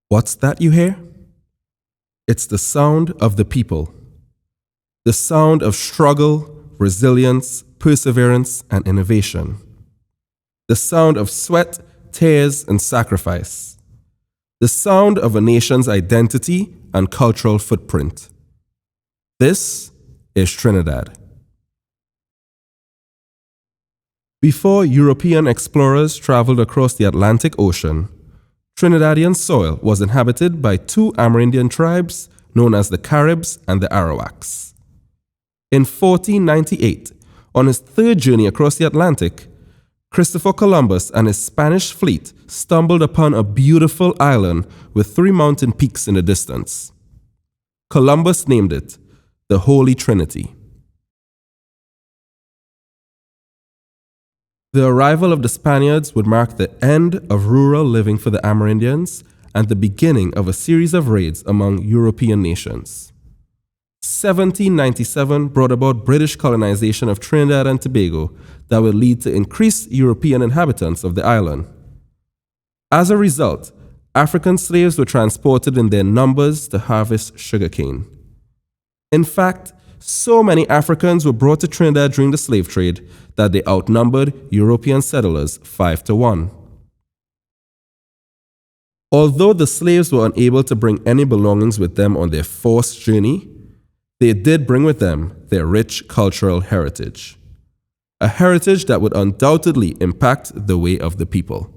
What's that you hear? It's the sound of the people. The sound of struggle, resilience, perseverance, and innovation. The sound of sweat, tears, and sacrifice. The sound of a nation's identity and cultural footprint. This is Trinidad. Before European explorers traveled across the Atlantic Ocean, Trinidadian soil was inhabited by two Amerindian tribes known as the Caribs and the Arawaks. In 1498, on his third journey across the Atlantic, Christopher Columbus and his Spanish fleet stumbled upon a beautiful island with three mountain peaks in the distance. Columbus named it the Holy Trinity. The arrival of the Spaniards would mark the end of rural living for the Amerindians and the beginning of a series of raids among European nations. 1797 brought about British colonization of Trinidad and Tobago that would lead to increased European inhabitants of the island. As a result, African slaves were transported in their numbers to harvest sugarcane. In fact, so many Africans were brought to Trinidad during the slave trade that they outnumbered European settlers 5-1. Although the slaves were unable to bring any belongings with them on their forced journey, they did bring with them their rich cultural heritage, a heritage that would undoubtedly impact the way of the people.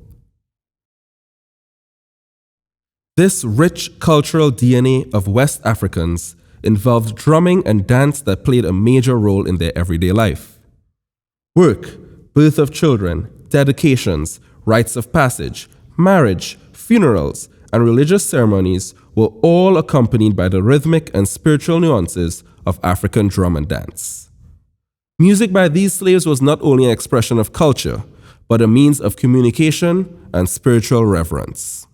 This rich cultural DNA of West Africans involved drumming and dance that played a major role in their everyday life. Work, birth of children, dedications, rites of passage, marriage, funerals, and religious ceremonies were all accompanied by the rhythmic and spiritual nuances of African drum and dance. Music by these slaves was not only an expression of culture, but a means of communication and spiritual reverence.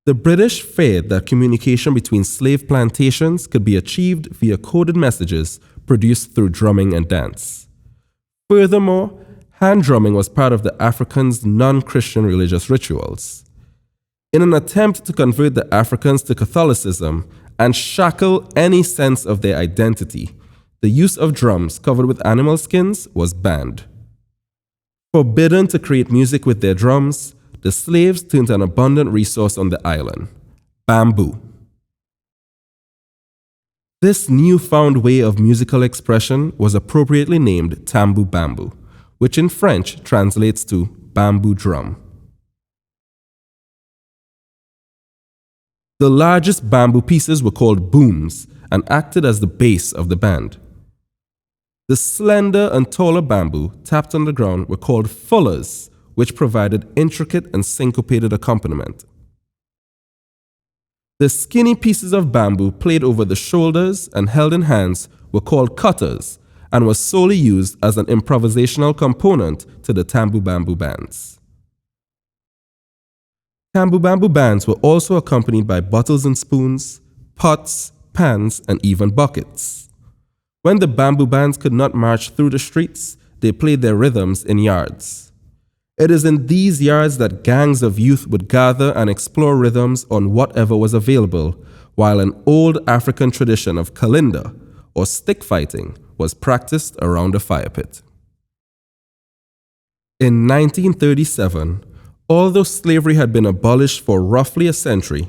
The British feared that communication between slave plantations could be achieved via coded messages produced through drumming and dance. Furthermore, hand drumming was part of the Africans' non-Christian religious rituals. In an attempt to convert the Africans to Catholicism and shackle any sense of their identity, the use of drums covered with animal skins was banned. Forbidden to create music with their drums, the slaves turned to an abundant resource on the island: bamboo. This newfound way of musical expression was appropriately named tambour bamboo, which in French translates to bamboo drum. The largest bamboo pieces were called booms and acted as the base of the band. The slender and taller bamboo tapped on the ground were called fullers, which provided intricate and syncopated accompaniment. The skinny pieces of bamboo played over the shoulders and held in hands were called cutters and was solely used as an improvisational component to the tambour bamboo bands. Tambour bamboo bands were also accompanied by bottles and spoons, pots, pans, and even buckets. When the bamboo bands could not march through the streets, they played their rhythms in yards. It is in these yards that gangs of youth would gather and explore rhythms on whatever was available, while an old African tradition of kalinda, or stick fighting, was practiced around a fire pit. In 1937, although slavery had been abolished for roughly a century,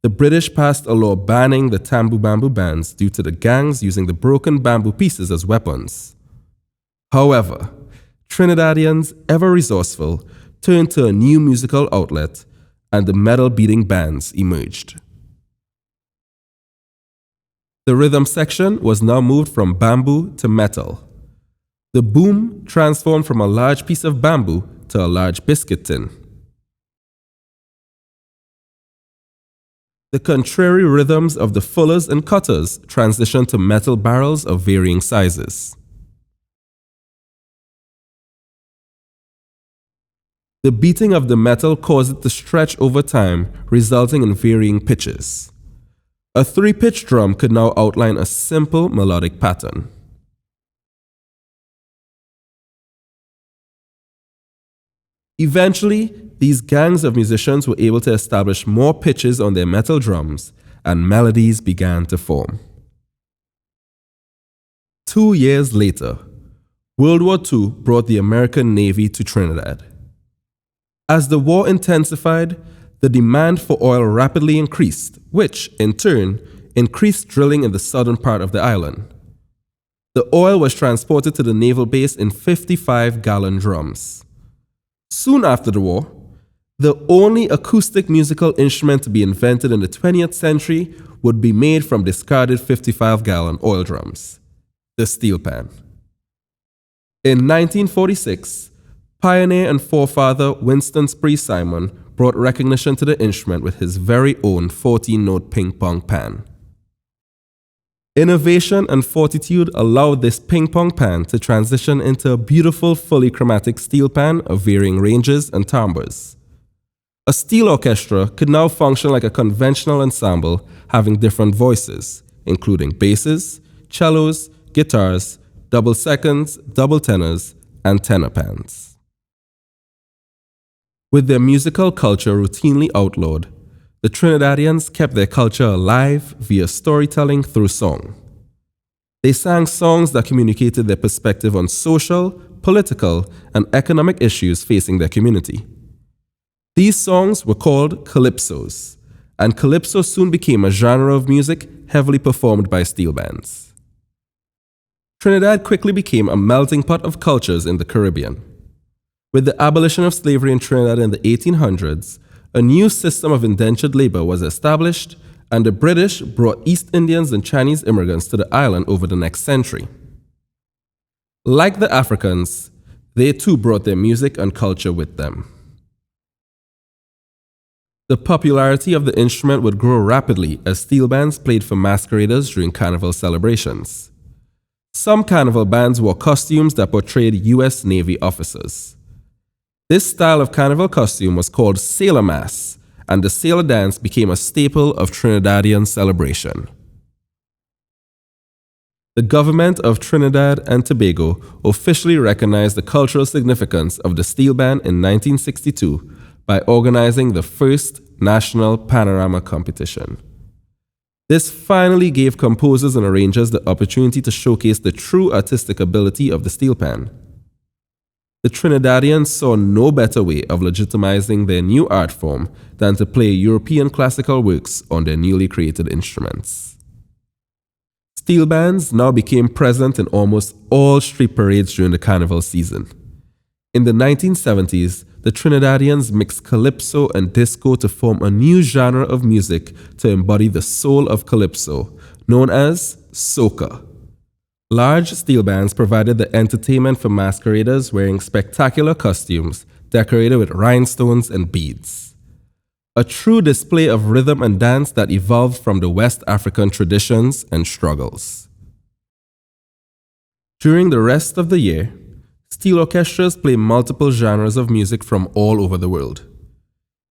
the British passed a law banning the tambour bamboo bands due to the gangs using the broken bamboo pieces as weapons. However, Trinidadians, ever resourceful, turned to a new musical outlet, and the metal-beating bands emerged. The rhythm section was now moved from bamboo to metal. The boom transformed from a large piece of bamboo to a large biscuit tin. The contrary rhythms of the fullers and cutters transitioned to metal barrels of varying sizes. The beating of the metal caused it to stretch over time, resulting in varying pitches. A 3-pitch drum could now outline a simple melodic pattern. Eventually, these gangs of musicians were able to establish more pitches on their metal drums, and melodies began to form. 2 years later, World War II brought the American Navy to Trinidad. As the war intensified, the demand for oil rapidly increased, which, in turn, increased drilling in the southern part of the island. The oil was transported to the naval base in 55-gallon drums. Soon after the war, the only acoustic musical instrument to be invented in the 20th century would be made from discarded 55-gallon oil drums, the steel pan. In 1946, pioneer and forefather Winston Spree Simon brought recognition to the instrument with his very own 14-note ping-pong pan. Innovation and fortitude allowed this ping-pong pan to transition into a beautiful, fully chromatic steel pan of varying ranges and timbres. A steel orchestra could now function like a conventional ensemble having different voices, including basses, cellos, guitars, double seconds, double tenors, and tenor pans. With their musical culture routinely outlawed, the Trinidadians kept their culture alive via storytelling through song. They sang songs that communicated their perspective on social, political, and economic issues facing their community. These songs were called calypsos, and calypso soon became a genre of music heavily performed by steel bands. Trinidad quickly became a melting pot of cultures in the Caribbean. With the abolition of slavery in Trinidad in the 1800s, a new system of indentured labor was established, and the British brought East Indians and Chinese immigrants to the island over the next century. Like the Africans, they too brought their music and culture with them. The popularity of the instrument would grow rapidly as steel bands played for masqueraders during carnival celebrations. Some carnival bands wore costumes that portrayed U.S. Navy officers. This style of carnival costume was called sailor mass, and the sailor dance became a staple of Trinidadian celebration. The government of Trinidad and Tobago officially recognized the cultural significance of the steel band in 1962 by organizing the first national panorama competition. This finally gave composers and arrangers the opportunity to showcase the true artistic ability of the steel pan. The Trinidadians saw no better way of legitimizing their new art form than to play European classical works on their newly created instruments. Steel bands now became present in almost all street parades during the carnival season. In the 1970s, the Trinidadians mixed calypso and disco to form a new genre of music to embody the soul of calypso, known as soca. Large steel bands provided the entertainment for masqueraders wearing spectacular costumes decorated with rhinestones and beads. A true display of rhythm and dance that evolved from the West African traditions and struggles. During the rest of the year, steel orchestras play multiple genres of music from all over the world.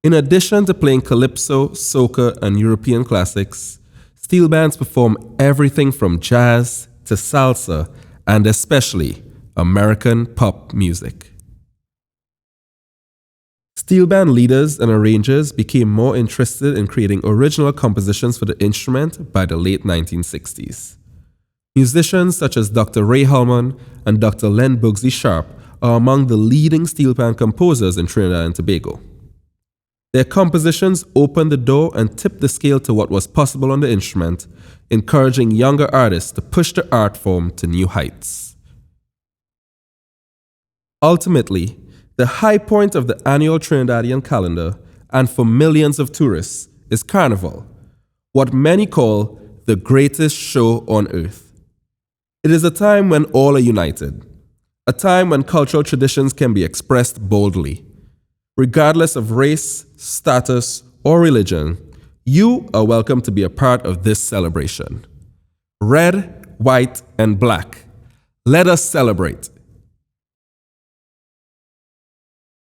In addition to playing calypso, soca, and European classics, steel bands perform everything from jazz to salsa, and especially American pop music. Steel band leaders and arrangers became more interested in creating original compositions for the instrument by the late 1960s. Musicians such as Dr. Ray Holman and Dr. Len Bugsy Sharp are among the leading steel pan composers in Trinidad and Tobago. Their compositions opened the door and tipped the scale to what was possible on the instrument, encouraging younger artists to push the art form to new heights. Ultimately, the high point of the annual Trinidadian calendar, and for millions of tourists, is Carnival, what many call the greatest show on earth. It is a time when all are united, a time when cultural traditions can be expressed boldly. Regardless of race, status, or religion, you are welcome to be a part of this celebration. Red, white, and black. Let us celebrate.